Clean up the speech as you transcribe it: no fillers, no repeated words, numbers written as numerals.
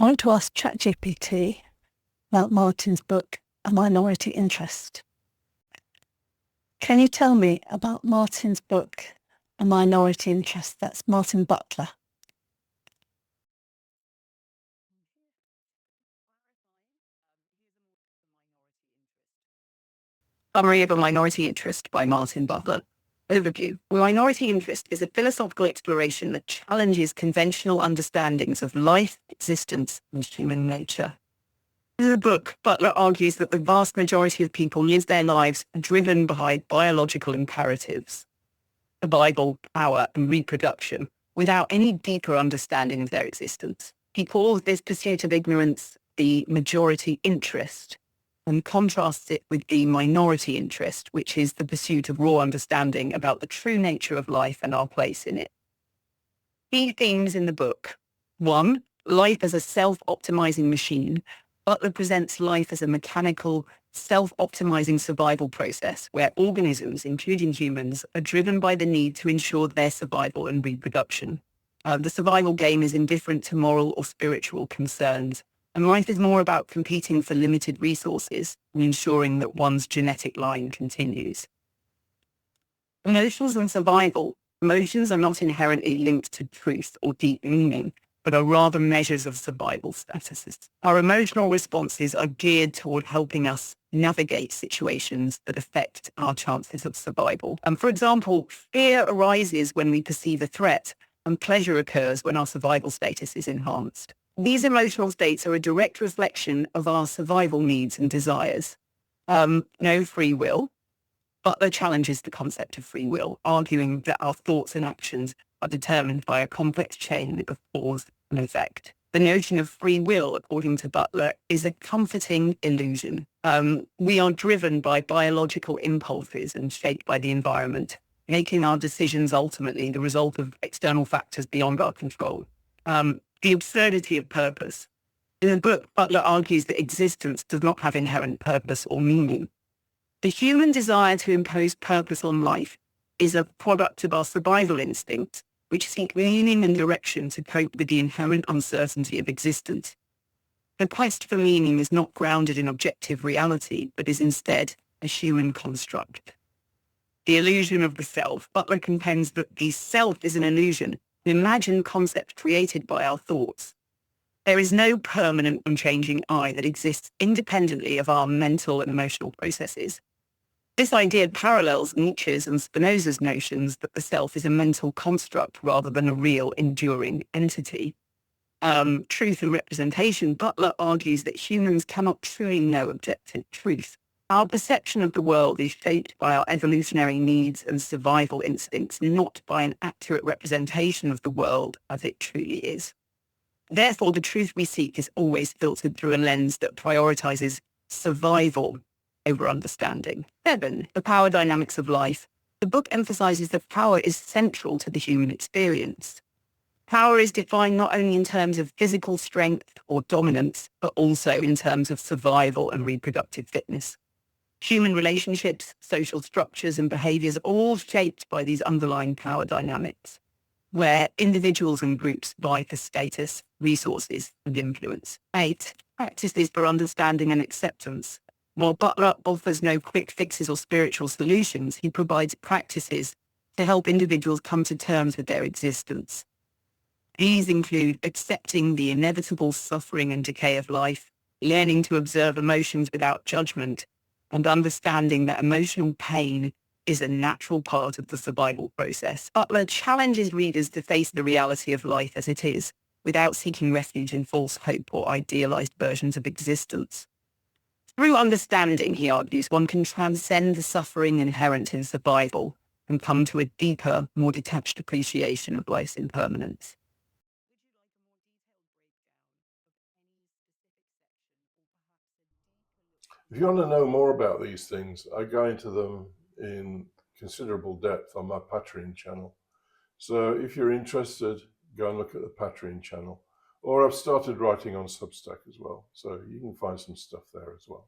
I want to ask ChatGPT about Martin's book, A Minority Interest. Can you tell me about Martin's book, A Minority Interest? That's Martin Butler. Summary of A Minority Interest by Martin Butler. Overview. A minority interest is a philosophical exploration that challenges conventional understandings of life, existence, and human nature. In the book, Butler argues that the vast majority of people live their lives driven by biological imperatives, survival, power, and reproduction, without any deeper understanding of their existence. He calls this pursuit of ignorance the majority interest, and contrasts it with the minority interest, which is the pursuit of raw understanding about the true nature of life and our place in it. Key themes in the book. 1. Life as a self-optimizing machine. Butler presents life as a mechanical, self-optimizing survival process where organisms, including humans, are driven by the need to ensure their survival and reproduction. The survival game is indifferent to moral or spiritual concerns, and life is more about competing for limited resources and ensuring that one's genetic line continues. Emotions and survival. Emotions are not inherently linked to truth or deep meaning, but are rather measures of survival statuses. Our emotional responses are geared toward helping us navigate situations that affect our chances of survival. For example, fear arises when we perceive a threat, and pleasure occurs when our survival status is enhanced. These emotional states are a direct reflection of our survival needs and desires. No free will. Butler challenges the concept of free will, arguing that our thoughts and actions are determined by a complex chain of cause and effect. The notion of free will, according to Butler, is a comforting illusion. We are driven by biological impulses and shaped by the environment, making our decisions ultimately the result of external factors beyond our control. The absurdity of purpose. In the book, Butler argues that existence does not have inherent purpose or meaning. The human desire to impose purpose on life is a product of our survival instincts, which seek meaning and direction to cope with the inherent uncertainty of existence. The quest for meaning is not grounded in objective reality, but is instead a human construct. The illusion of the self. Butler contends that the self is an illusion, an imagined concept created by our thoughts. There is no permanent, unchanging I that exists independently of our mental and emotional processes. This idea parallels Nietzsche's and Spinoza's notions that the self is a mental construct rather than a real, enduring entity. Truth and representation. Butler argues that humans cannot truly know objective truth. Our perception of the world is shaped by our evolutionary needs and survival instincts, not by an accurate representation of the world as it truly is. Therefore, the truth we seek is always filtered through a lens that prioritizes survival over understanding. 7. The power dynamics of life. The book emphasizes that power is central to the human experience. Power is defined not only in terms of physical strength or dominance, but also in terms of survival and reproductive fitness. Human relationships, social structures, and behaviors are all shaped by these underlying power dynamics, where individuals and groups vie for status, resources, and influence. 8. Practices for understanding and acceptance. While Butler offers no quick fixes or spiritual solutions, he provides practices to help individuals come to terms with their existence. These include accepting the inevitable suffering and decay of life, learning to observe emotions without judgment, and understanding that emotional pain is a natural part of the survival process. Butler challenges readers to face the reality of life as it is, without seeking refuge in false hope or idealized versions of existence. Through understanding, he argues, one can transcend the suffering inherent in survival and come to a deeper, more detached appreciation of life's impermanence. If you want to know more about these things, I go into them in considerable depth on my Patreon channel. So if you're interested, go and look at the Patreon channel. Or I've started writing on Substack as well, so you can find some stuff there as well.